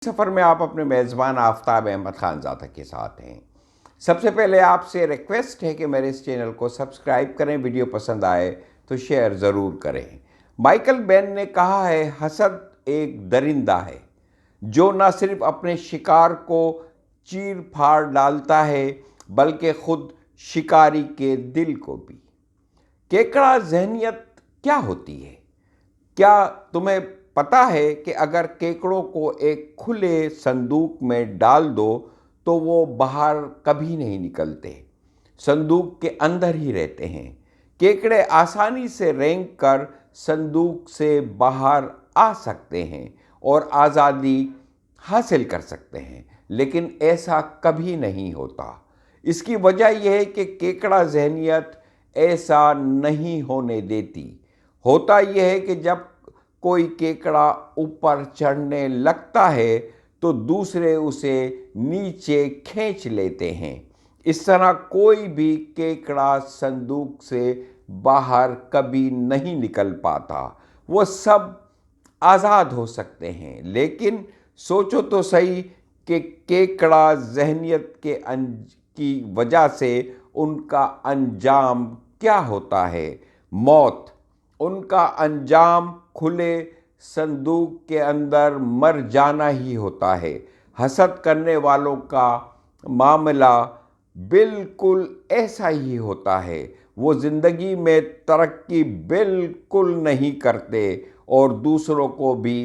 سفر میں آپ اپنے میزبان آفتاب احمد خانزادہ کے ساتھ ہیں۔ سب سے پہلے آپ سے ریکویسٹ ہے کہ میرے اس چینل کو سبسکرائب کریں، ویڈیو پسند آئے تو شیئر ضرور کریں۔ مائیکل بین نے کہا ہے، حسد ایک درندہ ہے جو نہ صرف اپنے شکار کو چیر پھاڑ ڈالتا ہے بلکہ خود شکاری کے دل کو بھی۔ کیکڑا ذہنیت کیا ہوتی ہے؟ کیا تمہیں پتہ ہے کہ اگر کیکڑوں کو ایک کھلے صندوق میں ڈال دو تو وہ باہر کبھی نہیں نکلتے، صندوق کے اندر ہی رہتے ہیں۔ کیکڑے آسانی سے رینگ کر صندوق سے باہر آ سکتے ہیں اور آزادی حاصل کر سکتے ہیں، لیکن ایسا کبھی نہیں ہوتا۔ اس کی وجہ یہ ہے کہ کیکڑا ذہنیت ایسا نہیں ہونے دیتی۔ ہوتا یہ ہے کہ جب کوئی کیکڑا اوپر چڑھنے لگتا ہے تو دوسرے اسے نیچے کھینچ لیتے ہیں۔ اس طرح کوئی بھی کیکڑا صندوق سے باہر کبھی نہیں نکل پاتا۔ وہ سب آزاد ہو سکتے ہیں، لیکن سوچو تو صحیح کہ کیکڑا ذہنیت کی وجہ سے ان کا انجام کیا ہوتا ہے؟ موت۔ ان کا انجام کھلے صندوق کے اندر مر جانا ہی ہوتا ہے۔ حسد کرنے والوں کا معاملہ بالکل ایسا ہی ہوتا ہے۔ وہ زندگی میں ترقی بالکل نہیں کرتے اور دوسروں کو بھی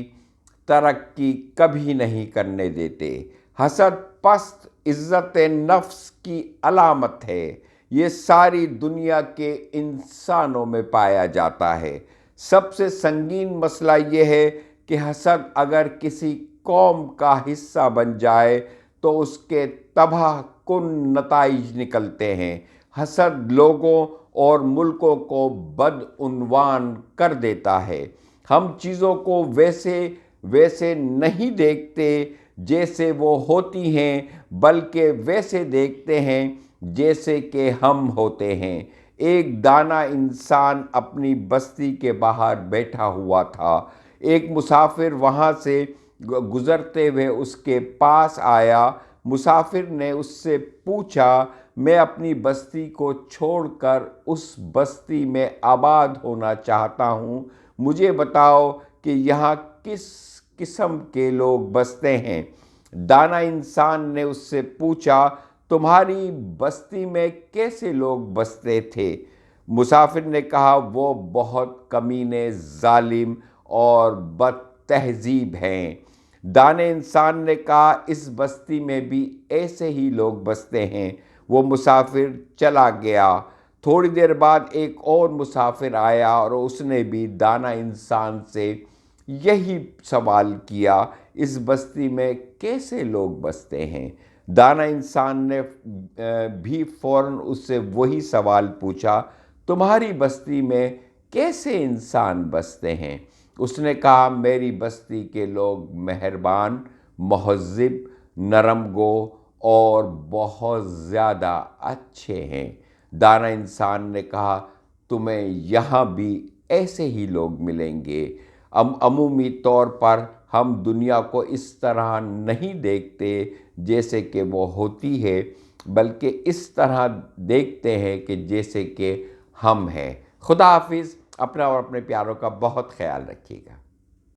ترقی کبھی نہیں کرنے دیتے۔ حسد پست عزت نفس کی علامت ہے۔ یہ ساری دنیا کے انسانوں میں پایا جاتا ہے۔ سب سے سنگین مسئلہ یہ ہے کہ حسد اگر کسی قوم کا حصہ بن جائے تو اس کے تباہ کن نتائج نکلتے ہیں۔ حسد لوگوں اور ملکوں کو بدعنوان کر دیتا ہے۔ ہم چیزوں کو ویسے نہیں دیکھتے جیسے وہ ہوتی ہیں، بلکہ ویسے دیکھتے ہیں جیسے کہ ہم ہوتے ہیں۔ ایک دانا انسان اپنی بستی کے باہر بیٹھا ہوا تھا۔ ایک مسافر وہاں سے گزرتے ہوئے اس کے پاس آیا۔ مسافر نے اس سے پوچھا، میں اپنی بستی کو چھوڑ کر اس بستی میں آباد ہونا چاہتا ہوں، مجھے بتاؤ کہ یہاں کس قسم کے لوگ بستے ہیں؟ دانا انسان نے اس سے پوچھا، تمہاری بستی میں کیسے لوگ بستے تھے؟ مسافر نے کہا، وہ بہت کمینے، ظالم اور بد تہذیب ہیں۔ دانے انسان نے کہا، اس بستی میں بھی ایسے ہی لوگ بستے ہیں۔ وہ مسافر چلا گیا۔ تھوڑی دیر بعد ایک اور مسافر آیا اور اس نے بھی دانا انسان سے یہی سوال کیا، اس بستی میں کیسے لوگ بستے ہیں؟ دانا انسان نے بھی فوراً اس سے وہی سوال پوچھا، تمہاری بستی میں کیسے انسان بستے ہیں؟ اس نے کہا، میری بستی کے لوگ مہربان، مہذب، نرم گو اور بہت زیادہ اچھے ہیں۔ دانا انسان نے کہا، تمہیں یہاں بھی ایسے ہی لوگ ملیں گے۔ عمومی طور پر ہم دنیا کو اس طرح نہیں دیکھتے جیسے کہ وہ ہوتی ہے، بلکہ اس طرح دیکھتے ہیں کہ جیسے کہ ہم ہیں۔ خدا حافظ۔ اپنا اور اپنے پیاروں کا بہت خیال رکھیے گا۔